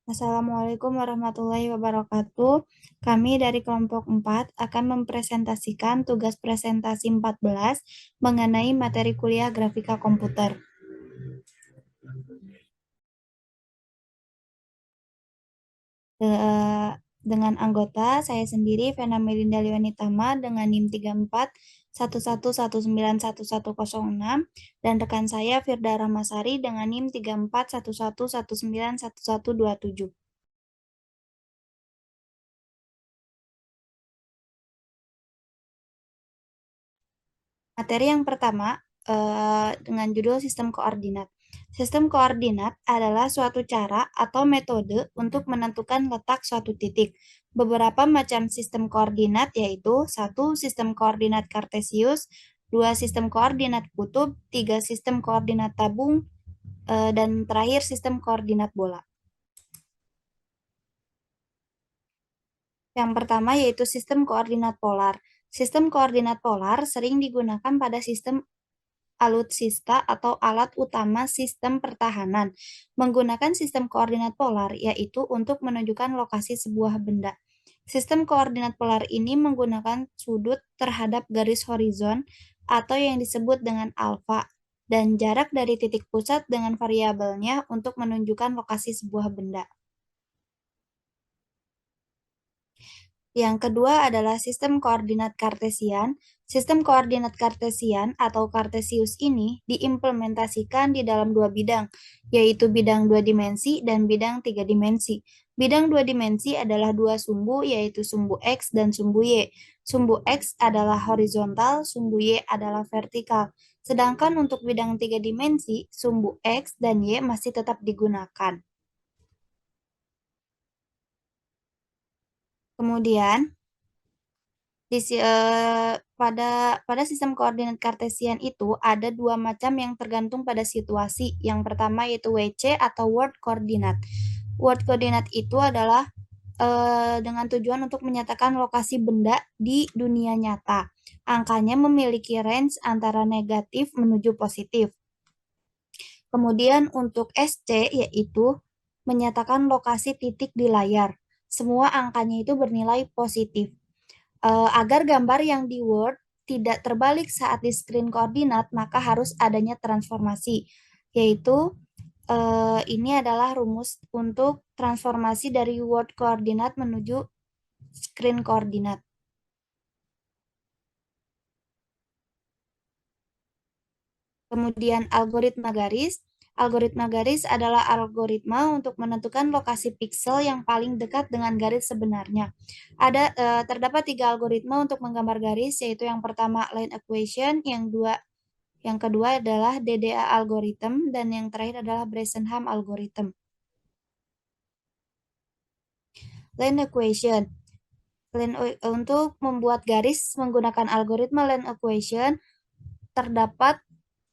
Assalamualaikum warahmatullahi wabarakatuh. Kami dari kelompok 4 akan mempresentasikan tugas presentasi 14 mengenai materi kuliah grafika komputer. Dengan anggota saya sendiri, Vena Melinda Leonitama dengan NIM 341111911106 dan rekan saya Firda Ramasari dengan NIM 3411191127. Materi yang pertama dengan judul sistem koordinat. Sistem koordinat adalah suatu cara atau metode untuk menentukan letak suatu titik. Beberapa macam sistem koordinat yaitu: 1. Sistem koordinat kartesius, 2. Sistem koordinat kutub, 3. Sistem koordinat tabung, dan terakhir sistem koordinat bola. Yang pertama yaitu sistem koordinat polar. Sistem koordinat polar sering digunakan pada sistem alutsista atau alat utama sistem pertahanan. Menggunakan sistem koordinat polar yaitu untuk menunjukkan lokasi sebuah benda. Sistem koordinat polar ini menggunakan sudut terhadap garis horizon atau yang disebut dengan alfa dan jarak dari titik pusat dengan variabelnya untuk menunjukkan lokasi sebuah benda. Yang kedua adalah sistem koordinat kartesian. Sistem koordinat kartesian atau kartesius ini diimplementasikan di dalam dua bidang, yaitu bidang dua dimensi dan bidang tiga dimensi. Bidang dua dimensi adalah dua sumbu, yaitu sumbu X dan sumbu Y. Sumbu X adalah horizontal, sumbu Y adalah vertikal. Sedangkan untuk bidang tiga dimensi, sumbu X dan Y masih tetap digunakan. Kemudian, pada sistem koordinat kartesian itu ada dua macam yang tergantung pada situasi. Yang pertama yaitu WC atau word coordinate. Word coordinate itu adalah dengan tujuan untuk menyatakan lokasi benda di dunia nyata. Angkanya memiliki range antara negatif menuju positif. Kemudian untuk SC yaitu menyatakan lokasi titik di layar. Semua angkanya itu bernilai positif. Agar gambar yang di Word tidak terbalik saat di screen koordinat, maka harus adanya transformasi, yaitu ini adalah rumus untuk transformasi dari Word koordinat menuju screen koordinat. Kemudian algoritma garis. Algoritma garis adalah algoritma untuk menentukan lokasi piksel yang paling dekat dengan garis sebenarnya. Terdapat tiga algoritma untuk menggambar garis, yaitu yang pertama line equation, yang kedua adalah DDA algorithm, dan yang terakhir adalah Bresenham algorithm. Line equation. Untuk membuat garis menggunakan algoritma line equation, terdapat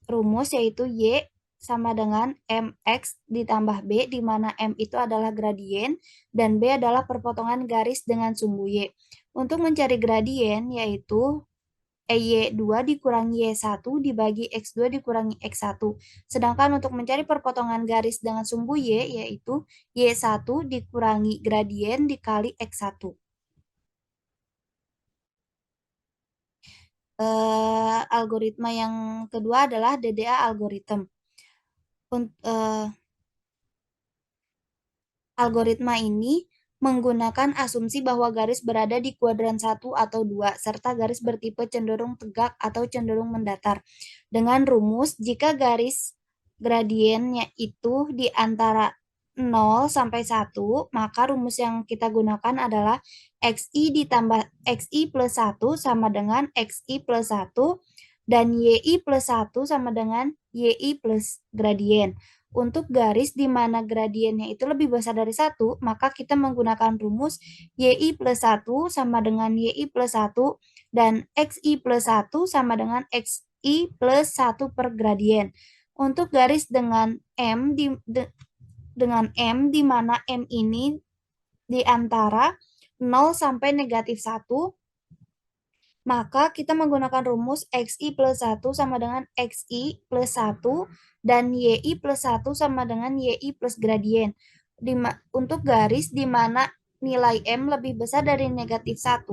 rumus yaitu Y sama dengan MX ditambah B, di mana M itu adalah gradien dan B adalah perpotongan garis dengan sumbu Y. Untuk mencari gradien yaitu Y2 dikurangi Y1 dibagi X2 dikurangi X1. Sedangkan untuk mencari perpotongan garis dengan sumbu Y yaitu Y1 dikurangi gradien dikali X1. Algoritma yang kedua adalah DDA algorithm. Algoritma ini menggunakan asumsi bahwa garis berada di kuadran 1 atau 2, serta garis bertipe cenderung tegak atau cenderung mendatar. Dengan rumus, jika garis gradiennya itu di antara 0 sampai 1, maka rumus yang kita gunakan adalah XI ditambah XI plus 1 sama dengan XI plus 1, dan YI plus 1 sama dengan YI plus gradien. Untuk garis di mana gradiennya itu lebih besar dari 1, maka kita menggunakan rumus YI plus 1 sama dengan YI plus 1 dan XI plus 1 sama dengan XI plus 1 per gradien. Untuk garis dengan M di mana M ini di antara 0 sampai negatif 1, maka kita menggunakan rumus XI plus 1 sama dengan XI plus 1 dan YI plus 1 sama dengan YI plus gradien. Untuk garis di mana nilai M lebih besar dari negatif 1,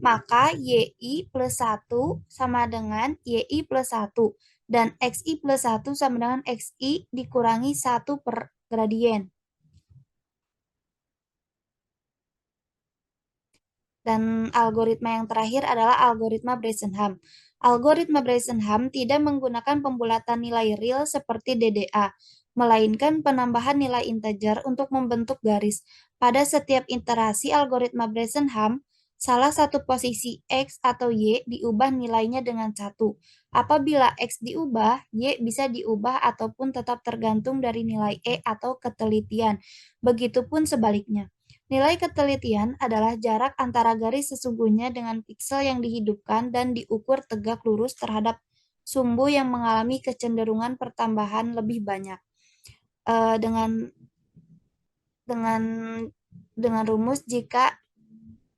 maka YI plus 1 sama dengan YI plus 1. Dan XI plus 1 sama dengan XI dikurangi 1 per gradien. Dan algoritma yang terakhir adalah algoritma Bresenham. Algoritma Bresenham tidak menggunakan pembulatan nilai real seperti DDA, melainkan penambahan nilai integer untuk membentuk garis. Pada setiap iterasi algoritma Bresenham, salah satu posisi X atau Y diubah nilainya dengan 1. Apabila X diubah, Y bisa diubah ataupun tetap tergantung dari nilai E atau ketelitian. Begitupun sebaliknya. Nilai ketelitian adalah jarak antara garis sesungguhnya dengan piksel yang dihidupkan dan diukur tegak lurus terhadap sumbu yang mengalami kecenderungan pertambahan lebih banyak. Eh, dengan dengan dengan rumus jika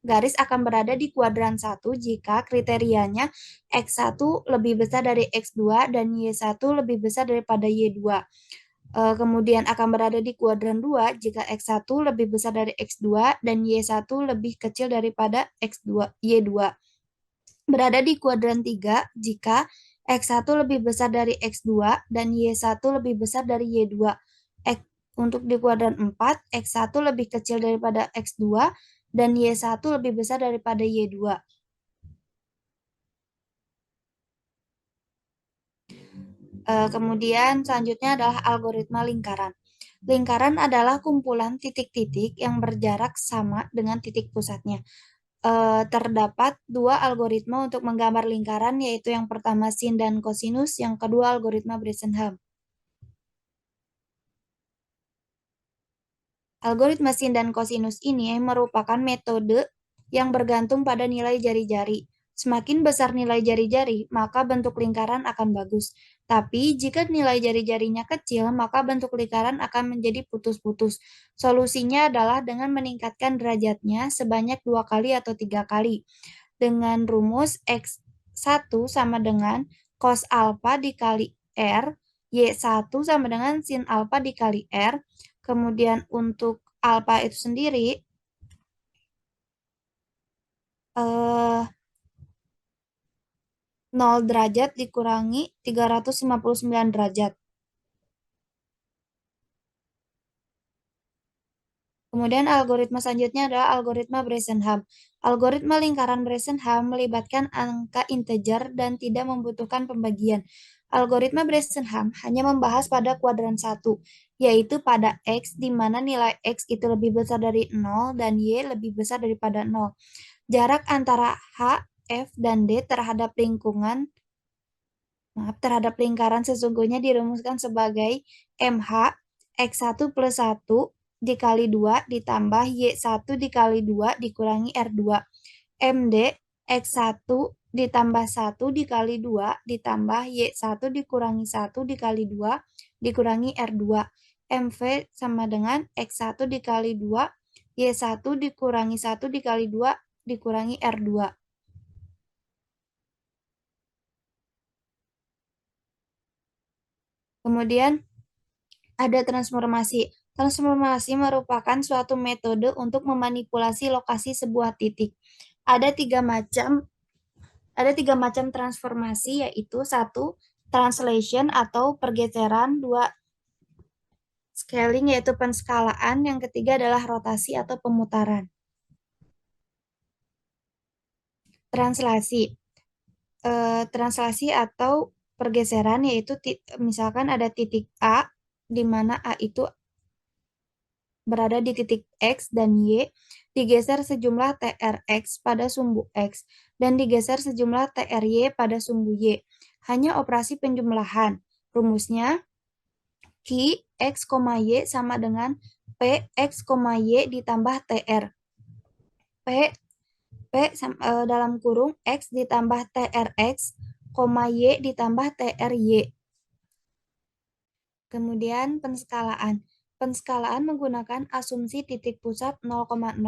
garis akan berada di kuadran 1 jika kriterianya X1 lebih besar dari X2 dan Y1 lebih besar daripada Y2. Kemudian akan berada di kuadran 2 jika X1 lebih besar dari X2 dan Y1 lebih kecil daripada X2, Y2. Berada di kuadran 3 jika X1 lebih besar dari X2 dan Y1 lebih besar dari Y2. Untuk di kuadran 4, X1 lebih kecil daripada X2 dan Y1 lebih besar daripada Y2. Kemudian selanjutnya adalah algoritma lingkaran. Lingkaran adalah kumpulan titik-titik yang berjarak sama dengan titik pusatnya. Terdapat dua algoritma untuk menggambar lingkaran, yaitu yang pertama sin dan kosinus, yang kedua algoritma Bresenham. Algoritma sin dan kosinus ini merupakan metode yang bergantung pada nilai jari-jari. Semakin besar nilai jari-jari, maka bentuk lingkaran akan bagus. Tapi jika nilai jari-jarinya kecil, maka bentuk lingkaran akan menjadi putus-putus. Solusinya adalah dengan meningkatkan derajatnya sebanyak 2 kali atau 3 kali. Dengan rumus X1 sama dengan cos alpha dikali R, Y1 sama dengan sin alpha dikali R. Kemudian untuk alpha itu sendiri, eh, 0 derajat dikurangi 359 derajat. Kemudian algoritma selanjutnya adalah algoritma Bresenham. Algoritma lingkaran Bresenham melibatkan angka integer dan tidak membutuhkan pembagian. Algoritma Bresenham hanya membahas pada kuadran 1, yaitu pada X di mana nilai X itu lebih besar dari 0 dan Y lebih besar daripada 0. Jarak antara H, F, dan D terhadap lingkaran sesungguhnya dirumuskan sebagai MH X1 plus 1 dikali 2 ditambah Y1 dikali 2 dikurangi R2. MD X1 ditambah 1 dikali 2 ditambah Y1 dikurangi 1 dikali 2 dikurangi R2. MV sama dengan X1 dikali 2 Y1 dikurangi 1 dikali 2 dikurangi R2. Kemudian ada transformasi. Transformasi merupakan suatu metode untuk memanipulasi lokasi sebuah titik. Ada tiga macam ada tiga macam transformasi, yaitu satu translation atau pergeseran, dua scaling yaitu penskalaan, yang ketiga adalah rotasi atau pemutaran. Translasi. Translasi atau pergeseran yaitu misalkan ada titik A di mana A itu berada di titik X dan Y, digeser sejumlah TRX pada sumbu X, dan digeser sejumlah TRY pada sumbu Y. Hanya operasi penjumlahan. Rumusnya, Q X, Y sama dengan P X, Y ditambah TR. P dalam kurung X ditambah TRX, Y ditambah TRY. Kemudian penskalaan. Penskalaan menggunakan asumsi titik pusat 0,0.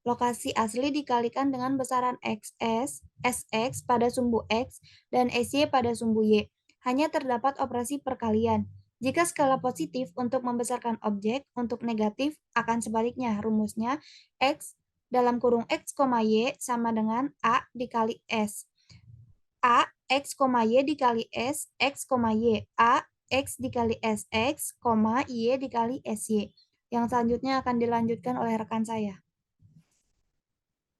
Lokasi asli dikalikan dengan besaran XS, SX pada sumbu X, dan SY pada sumbu Y. Hanya terdapat operasi perkalian. Jika skala positif untuk membesarkan objek, untuk negatif akan sebaliknya. Rumusnya X dalam kurung X, Y sama dengan A dikali S. A, X, Y dikali S, X, Y. A, X dikali SX, Y dikali SY. Yang selanjutnya akan dilanjutkan oleh rekan saya.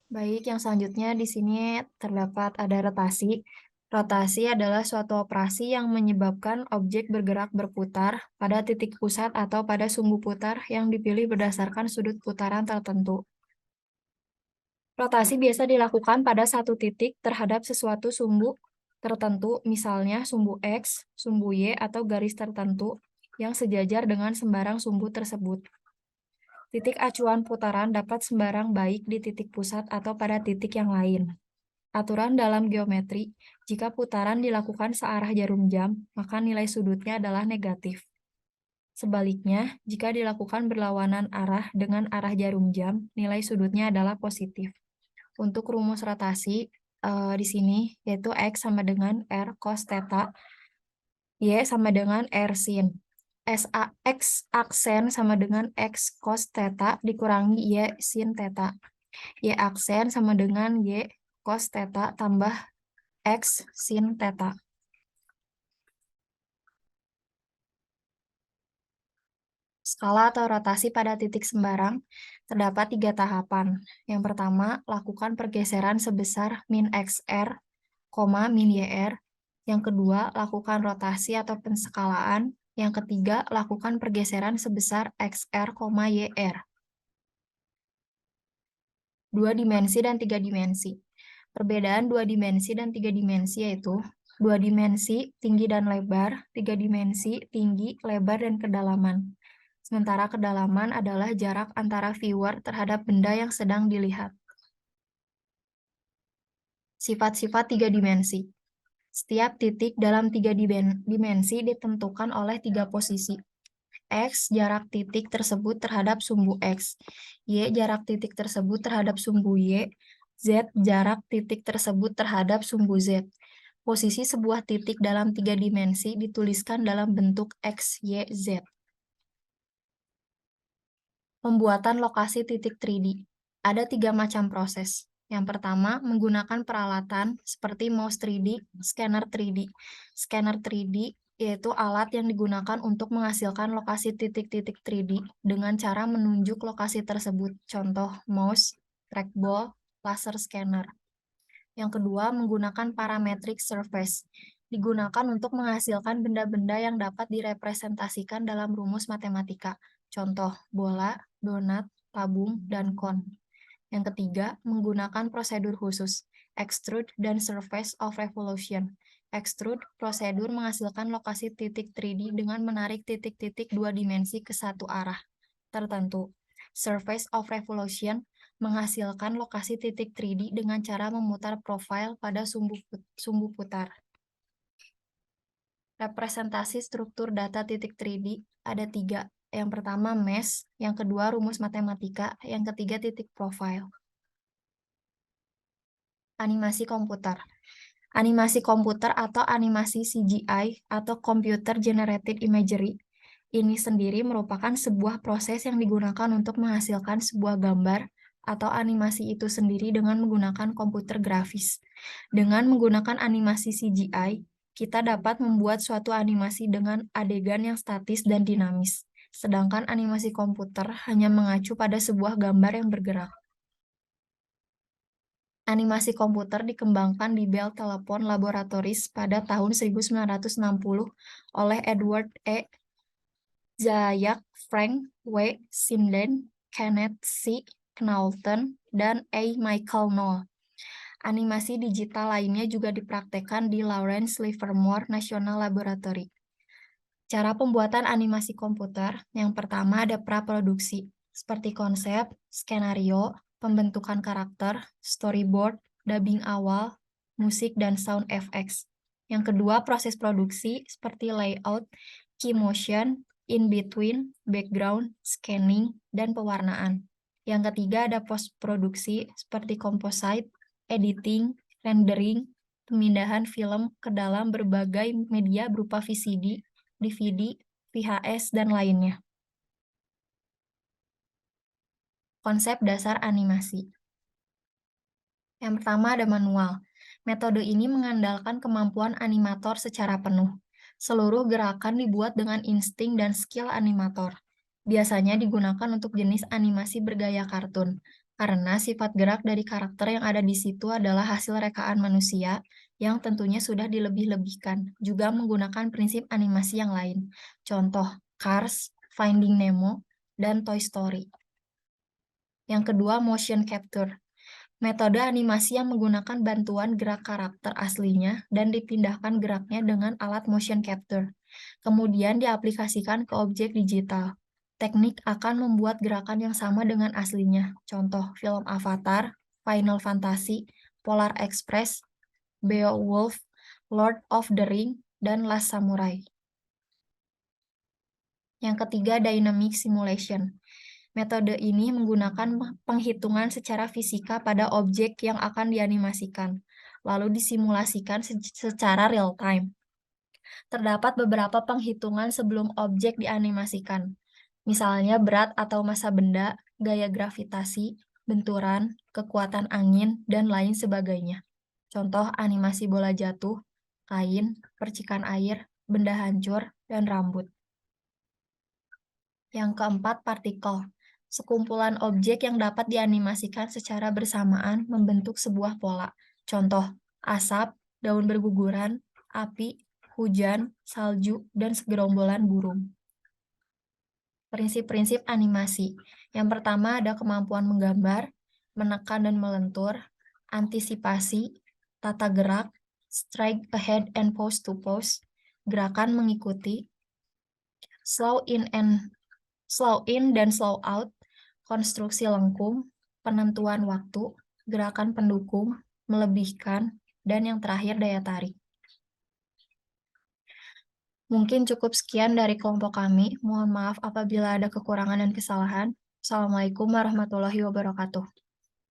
Baik, yang selanjutnya di sini terdapat ada rotasi. Rotasi adalah suatu operasi yang menyebabkan objek bergerak berputar pada titik pusat atau pada sumbu putar yang dipilih berdasarkan sudut putaran tertentu. Rotasi biasa dilakukan pada satu titik terhadap sesuatu sumbu tertentu, misalnya sumbu X, sumbu Y, atau garis tertentu yang sejajar dengan sembarang sumbu tersebut. Titik acuan putaran dapat sembarang baik di titik pusat atau pada titik yang lain. Aturan dalam geometri, jika putaran dilakukan searah jarum jam, maka nilai sudutnya adalah negatif. Sebaliknya, jika dilakukan berlawanan arah dengan arah jarum jam, nilai sudutnya adalah positif. Untuk rumus rotasi di sini, yaitu X sama dengan R cos theta, Y sama dengan R sin. X aksen sama dengan X cos theta dikurangi Y sin theta. Y aksen sama dengan Y cos theta tambah X sin theta. Skala atau rotasi pada titik sembarang terdapat 3 tahapan. Yang pertama, lakukan pergeseran sebesar min XR, min YR. Yang kedua, lakukan rotasi atau penskalaan. Yang ketiga, lakukan pergeseran sebesar XR, YR. 2 dimensi dan 3 dimensi. Perbedaan 2 dimensi dan 3 dimensi yaitu 2 dimensi tinggi dan lebar, 3 dimensi tinggi, lebar, dan kedalaman. Sementara kedalaman adalah jarak antara viewer terhadap benda yang sedang dilihat. Sifat-sifat 3 dimensi. Setiap titik dalam 3 dimensi ditentukan oleh 3 posisi. X, jarak titik tersebut terhadap sumbu X. Y, jarak titik tersebut terhadap sumbu Y. Z, jarak titik tersebut terhadap sumbu Z. Posisi sebuah titik dalam 3 dimensi dituliskan dalam bentuk X, Y, Z. Pembuatan lokasi titik 3D. Ada 3 macam proses. Yang pertama, menggunakan peralatan seperti mouse 3D, scanner 3D. Scanner 3D yaitu alat yang digunakan untuk menghasilkan lokasi titik-titik 3D dengan cara menunjuk lokasi tersebut. Contoh, mouse, trackball, laser scanner. Yang kedua, menggunakan parametric surface. Digunakan untuk menghasilkan benda-benda yang dapat direpresentasikan dalam rumus matematika. Contoh, bola, donat, tabung, dan kon. Yang ketiga, menggunakan prosedur khusus, extrude dan surface of revolution. Extrude, prosedur menghasilkan lokasi titik 3D dengan menarik titik-titik 2 dimensi ke satu arah tertentu. Surface of revolution menghasilkan lokasi titik 3D dengan cara memutar profil pada sumbu putar. Representasi struktur data titik 3D ada 3. Yang pertama mesh, yang kedua rumus matematika, yang ketiga titik profil. Animasi komputer. Animasi komputer atau animasi CGI atau Computer Generated Imagery ini sendiri merupakan sebuah proses yang digunakan untuk menghasilkan sebuah gambar atau animasi itu sendiri dengan menggunakan komputer grafis. Dengan menggunakan animasi CGI, kita dapat membuat suatu animasi dengan adegan yang statis dan dinamis. Sedangkan animasi komputer hanya mengacu pada sebuah gambar yang bergerak. Animasi komputer dikembangkan di Bell Telephone Laboratories pada tahun 1960 oleh Edward E. Zayak, Frank W. Sinden, Kenneth C. Knowlton, dan A. Michael Knoll. Animasi digital lainnya juga dipraktekkan di Lawrence Livermore National Laboratory. Cara pembuatan animasi komputer, yang pertama ada praproduksi, seperti konsep, skenario, pembentukan karakter, storyboard, dubbing awal, musik, dan sound effects. Yang kedua, proses produksi, seperti layout, key motion, in-between, background, scanning, dan pewarnaan. Yang ketiga ada post-produksi, seperti composite, editing, rendering, pemindahan film ke dalam berbagai media berupa VCD, DVD, VHS, dan lainnya. Konsep dasar animasi. Yang pertama ada manual. Metode ini mengandalkan kemampuan animator secara penuh. Seluruh gerakan dibuat dengan insting dan skill animator. Biasanya digunakan untuk jenis animasi bergaya kartun, karena sifat gerak dari karakter yang ada di situ adalah hasil rekaan manusia yang tentunya sudah dilebih-lebihkan, juga menggunakan prinsip animasi yang lain. Contoh, Cars, Finding Nemo, dan Toy Story. Yang kedua, motion capture. Metode animasi yang menggunakan bantuan gerak karakter aslinya dan dipindahkan geraknya dengan alat motion capture. Kemudian diaplikasikan ke objek digital. Teknik akan membuat gerakan yang sama dengan aslinya. Contoh, film Avatar, Final Fantasy, Polar Express, Beowulf, Lord of the Ring, dan Last Samurai. Yang ketiga, dynamic simulation. Metode ini menggunakan penghitungan secara fisika pada objek yang akan dianimasikan, lalu disimulasikan secara real-time. Terdapat beberapa penghitungan sebelum objek dianimasikan, misalnya berat atau massa benda, gaya gravitasi, benturan, kekuatan angin, dan lain sebagainya. Contoh animasi bola jatuh, kain, percikan air, benda hancur, dan rambut. Yang keempat, partikel. Sekumpulan objek yang dapat dianimasikan secara bersamaan membentuk sebuah pola. Contoh, asap, daun berguguran, api, hujan, salju, dan segerombolan burung. Prinsip-prinsip animasi. Yang pertama ada kemampuan menggambar, menekan dan melentur, antisipasi, tata gerak, strike ahead and pose to pose, gerakan mengikuti, slow in dan slow out, konstruksi lengkung, penentuan waktu, gerakan pendukung, melebihkan, dan yang terakhir daya tarik. Mungkin cukup sekian dari kelompok kami. Mohon maaf apabila ada kekurangan dan kesalahan. Assalamualaikum warahmatullahi wabarakatuh.